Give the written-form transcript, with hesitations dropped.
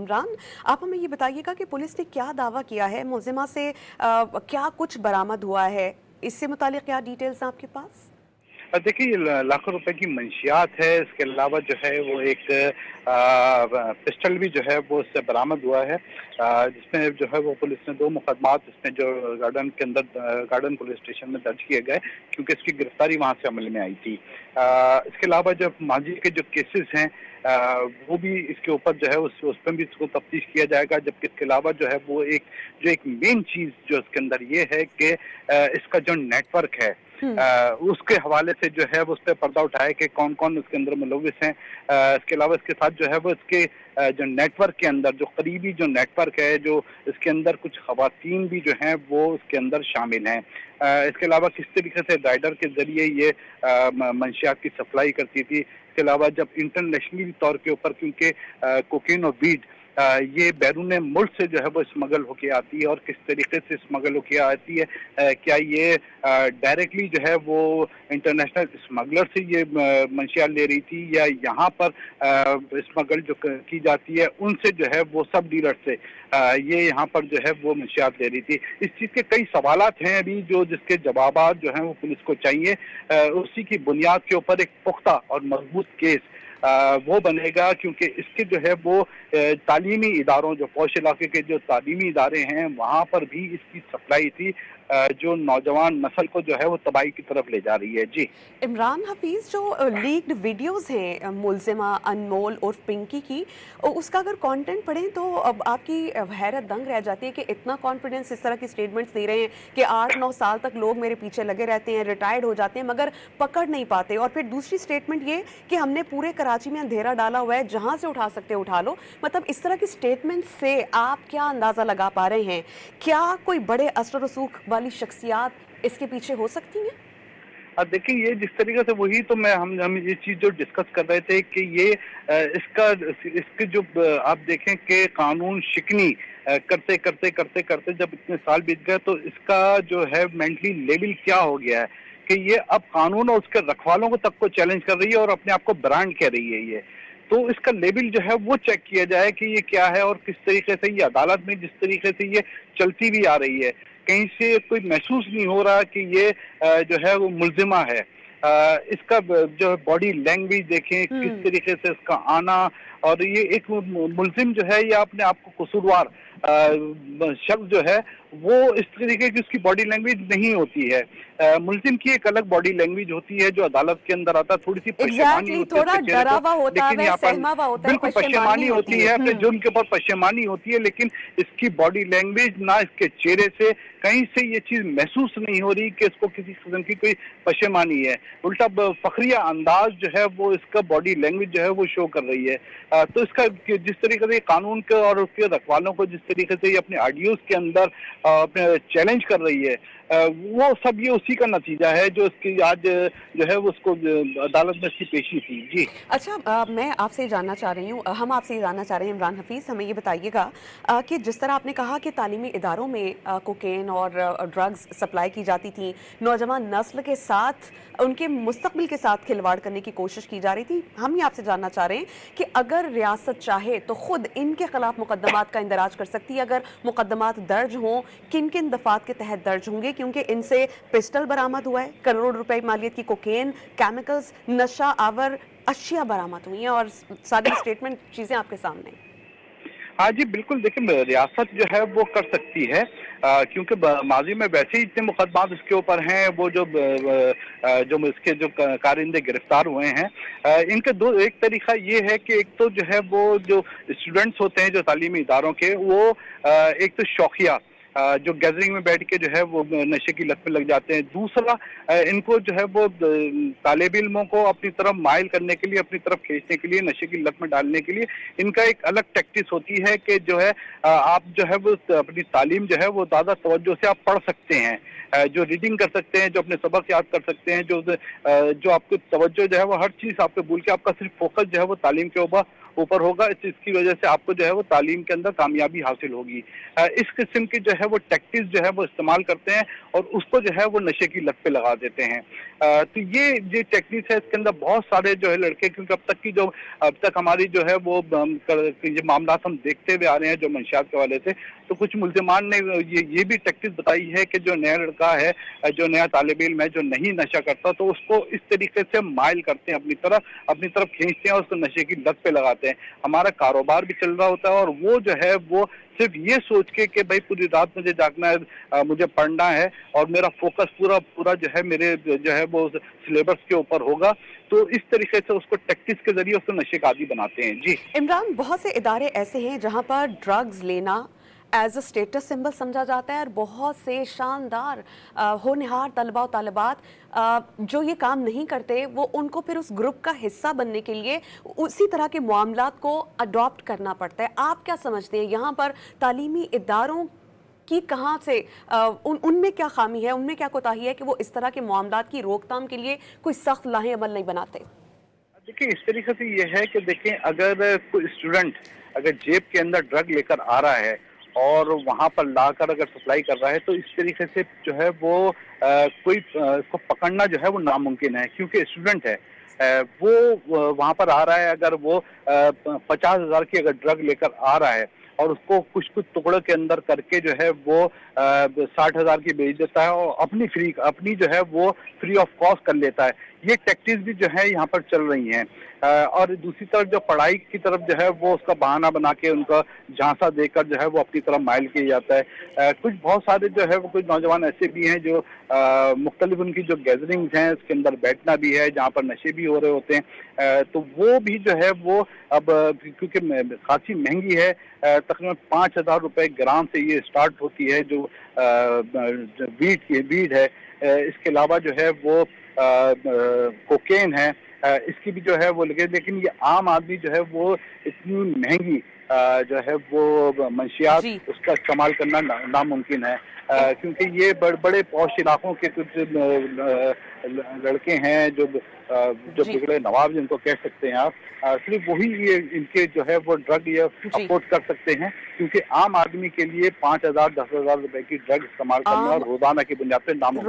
इमरान, आप हमें ये बताइएगा कि पुलिस ने क्या दावा किया है, मुलजिमा से क्या कुछ बरामद हुआ है, इससे मुतालिक क्या डिटेल्स हैं आपके पास? देखिए, लाखों रुपए की मंशियात है। इसके अलावा जो है वो एक पिस्टल भी जो है वो उससे बरामद हुआ है, जिसमें जो है वो पुलिस ने 2 मुकदमात इसमें जो गार्डन के अंदर गार्डन पुलिस स्टेशन में दर्ज किए गए, क्योंकि इसकी गिरफ्तारी वहां से अमल में आई थी। इसके अलावा जो माजी के जो केसेस हैं, वो भी इसके ऊपर जो है उस पर भी इसको तफ्तीश किया जाएगा। जबकि इसके अलावा जो है वो एक मेन चीज जो इसके अंदर ये है कि इसका जो नेटवर्क है, उसके हवाले से जो है वो उस पर पर्दा उठाया कि कौन कौन उसके अंदर मुलविस हैं। इसके अलावा इसके साथ जो है वो इसके जो नेटवर्क के अंदर जो करीबी जो नेटवर्क है, जो इसके अंदर कुछ खवातीन भी जो हैं वो उसके अंदर शामिल हैं। इसके अलावा किस तरीके से राइडर के जरिए ये मंशियात की सप्लाई करती थी। इसके अलावा जब इंटरनेशनली तौर के ऊपर, क्योंकि कोकीन और वीड ये बैरून मुल्क से जो है वो स्मगल होके आती है, और किस तरीके से स्मगल होके आती है, क्या ये डायरेक्टली जो है वो इंटरनेशनल स्मगलर से ये मंशियात ले रही थी, या यहाँ पर स्मगल जो की जाती है उनसे जो है वो सब डीलर से ये यहाँ पर जो है वो मंशियात ले रही थी। इस चीज़ के कई सवालात हैं अभी जिसके जवाबात जो हैं वो पुलिस को चाहिए। उसी की बुनियाद के ऊपर एक पुख्ता और मजबूत केस वो बनेगा, क्योंकि इसके जो है वो तालीमी इदारों, जो पौष इलाके के जो तालीमी इदारे हैं वहाँ पर भी इसकी सप्लाई थी, जो नौजवान नस्ल को जो है वो तबाही की तरफ ले जा रही है। जी इमरान हफीज़, जो लीक्ड वीडियोस हैं मुलजिमा अनमोल और पिंकी की, उसका अगर कंटेंट पढ़ें तो अब आपकी हैरत दंग रह जाती है कि इतना कॉन्फिडेंस इस तरह की स्टेटमेंट्स दे रहे हैं कि 8-9 साल तक लोग मेरे पीछे लगे रहते हैं, रिटायर्ड हो जाते हैं मगर पकड़ नहीं पाते। और फिर दूसरी स्टेटमेंट ये कि हमने पूरे कराची में अंधेरा डाला हुआ है, जहाँ से उठा सकते उठा लो। मतलब इस तरह की स्टेटमेंट से आप क्या अंदाज़ा लगा पा रहे हैं, क्या कोई बड़े असर रसूख वाली शख्सियात इसके पीछे हो सकती हैं? अब देखिए, ये जिस तरीके से, वही तो हम ये चीज जो डिस्कस कर रहे थे कि ये इसके जो आप देखें कि कानून शिकनी करते करते करते करते जब इतने साल बीत गए, तो इसका जो है मेंटली लेवल क्या हो गया है कि ये अब कानून और उसके रखवालों को तक को चैलेंज कर रही है और अपने आप को ब्रांड कह रही है ये। तो इसका लेवल जो है वो चेक किया जाए कि ये क्या है, और किस तरीके से ये अदालत में जिस तरीके से ये चलती भी आ रही है, कहीं से कोई महसूस नहीं हो रहा कि ये जो है वो मुल्जिमा है। इसका जो बॉडी लैंग्वेज देखें, किस तरीके से इसका आना, और ये एक मुल्जिम जो है या अपने आप को कसूरवार शख्स जो है वो इस तरीके की उसकी बॉडी लैंग्वेज नहीं होती है। मुल्जिम की एक अलग बॉडी लैंग्वेज होती है, जो अदालत के अंदर आता है, थोड़ी सी पशेमानी होती है, थोड़ा डरावा होता है, सहमावा होता है, बिल्कुल पशेमानी होती है, अपने जुर्म के ऊपर पशेमानी होती है, लेकिन इसकी बॉडी लैंग्वेज ना इसके चेहरे से कहीं से ये चीज महसूस नहीं हो रही कि इसको किसी किस्म की कोई पशेमानी है। उल्टा फखरिया अंदाज जो है वो इसका बॉडी लैंग्वेज जो है वो शो कर रही है। तो इसका जिस तरीके से कानून के और उसके रखवालों को जिस तरीके से ये अपने ऑडियोज के अंदर अपने चैलेंज कर रही है, वो सब ये उसी का नतीजा है जो इसकी आज जो है उसको अदालत में इसकी पेशी थी। जी अच्छा, मैं आपसे जानना चाह रही हूँ, हम आपसे जानना चाह रहे हैं इमरान हफीज़, हमें ये बताइएगा कि जिस तरह आपने कहा कि तालीमी इदारों में कोकेन और ड्रग्स सप्लाई की जाती थी, नौजवान नस्ल के साथ, उनके मुस्तकबिल के साथ खिलवाड़ करने की कोशिश की जा रही थी, हम ये आपसे जानना चाह रहे हैं कि अगर रियासत चाहे तो खुद इनके खिलाफ मुकदमात का इंदराज कर सकती है। अगर मुकदमात दर्ज हों, किन किन दफात के तहत दर्ज होंगे? क्योंकि इनसे पिस्टल बरामद हुआ है, करोड़ रुपए मालियत की कोकेन, केमिकल्स, नशा आवर अशिया बरामद हुई हैं, और सारी स्टेटमेंट चीजें आपके सामने। हाँ जी, बिल्कुल। देखिए, रियासत जो है वो कर सकती है, क्योंकि माजी में वैसे ही इतने मुकदमात इसके ऊपर हैं। वो जो इसके जो कारिंदे गिरफ्तार हुए हैं, इनके दो, एक तरीका ये है कि एक तो जो है वो जो स्टूडेंट्स होते हैं जो तालीमी इदारों के, वो एक तो शौकिया जो गैदरिंग में बैठ के जो है वो नशे की लत में लग जाते हैं। दूसरा, इनको जो है वो तालिब इल्मों को अपनी तरफ माइल करने के लिए, अपनी तरफ खींचने के लिए, नशे की लत में डालने के लिए इनका एक अलग टैक्टिस होती है कि जो है आप जो है वो अपनी तालीम जो है वो ज़्यादा तवज्जो से आप पढ़ सकते हैं, जो रीडिंग कर सकते हैं, जो अपने सबक याद कर सकते हैं, जो आपको तवज्जो जो है वो हर चीज़ आपको भूल के आपका सिर्फ फोकस जो है वो तालीम के ऊपर ऊपर होगा, इसकी वजह से आपको जो है वो तालीम के अंदर कामयाबी हासिल होगी। इस किस्म की जो है वो टैक्टिक्स जो है वो इस्तेमाल करते हैं और उसको जो है वो नशे की लत पे लगा देते हैं। तो ये टेक्निक्स है, इसके अंदर बहुत सारे जो है लड़के, क्योंकि अब तक हमारी जो है वो ये मामला हम देखते हुए आ रहे हैं जो मंशियात के हवाले से, तो कुछ मुल्जिमान ने ये भी टैक्टिक्स बताई है कि जो नया लड़का है, जो नया तालिब इल्म है, जो नहीं नशा करता, तो उसको इस तरीके से माइल करते हैं अपनी तरफ खींचते हैं और उसको नशे की लत पे लगाते हैं। हमारा कारोबार भी चल रहा होता है और वो जो है वो सिर्फ ये सोच के कि भाई पूरी रात मुझे जागना है, मुझे पढ़ना है और मेरा फोकस पूरा जो है मेरे जो है वो सिलेबस के ऊपर होगा, तो इस तरीके से उसको टैक्टिक्स के जरिए उसको नशे का आदी बनाते हैं। जी इमरान, बहुत से इदारे ऐसे हैं जहां पर ड्रग्स लेना एज अ स्टेटस सिंबल समझा जाता है और बहुत से शानदार होनहार तलबा और तालिबात जो ये काम नहीं करते, वो उनको फिर उस ग्रुप का हिस्सा बनने के लिए उसी तरह के मामलात को अडॉप्ट करना पड़ता है। आप क्या समझते हैं यहाँ पर तालीमी इदारों की कहाँ से उनमें क्या खामी है, उनमें क्या कोताही है कि वो इस तरह के मामलात की रोकथाम के लिए कोई सख्त लाहे अमल नहीं बनाते? देखिए, इस तरीके से ये है कि देखें, अगर कोई स्टूडेंट अगर जेब के अंदर ड्रग लेकर आ रहा है और वहाँ पर लाकर अगर सप्लाई कर रहा है, तो इस तरीके से जो है वो इसको पकड़ना जो है वो नामुमकिन है, क्योंकि स्टूडेंट है। वो वहाँ पर आ रहा है, अगर वो 50,000 की अगर ड्रग लेकर आ रहा है और उसको कुछ टुकड़ों के अंदर करके जो है वो 60,000 की बेच देता है और अपनी जो है वो फ्री ऑफ कॉस्ट कर लेता है। ये टैक्टिक्स भी जो है यहाँ पर चल रही हैं। और दूसरी तरफ जो पढ़ाई की तरफ जो है वो उसका बहाना बना के उनका झांसा देकर जो है वो अपनी तरफ माइल किया जाता है। कुछ बहुत सारे जो है वो कुछ नौजवान ऐसे भी हैं जो मुख्तलिफ उनकी जो गैदरिंग्स हैं उसके अंदर बैठना भी है, जहाँ पर नशे भी हो रहे होते हैं। तो वो भी जो है वो अब क्योंकि खासी महंगी है, तकरीबन 5,000 रुपए ग्राम से ये स्टार्ट होती है जो वीड है। इसके अलावा जो है वो कोकेन है, इसकी भी जो है वो लगे, लेकिन ये आम आदमी जो है वो इतनी महंगी जो है वो मंशियात जी उसका इस्तेमाल करना नामुमकिन है, क्योंकि ये बड़े पौश इलाकों के कुछ लड़के हैं जो जी बिगड़े नवाब जिनको कह सकते हैं आप, सिर्फ वही ये इनके जो है वो ड्रग ये जी अफोर्ड कर सकते हैं, क्योंकि आम आदमी के लिए 5,000 10,000 रुपए की ड्रग इस्तेमाल करना आम रोजाना की बुनियाद पर नामुमकिन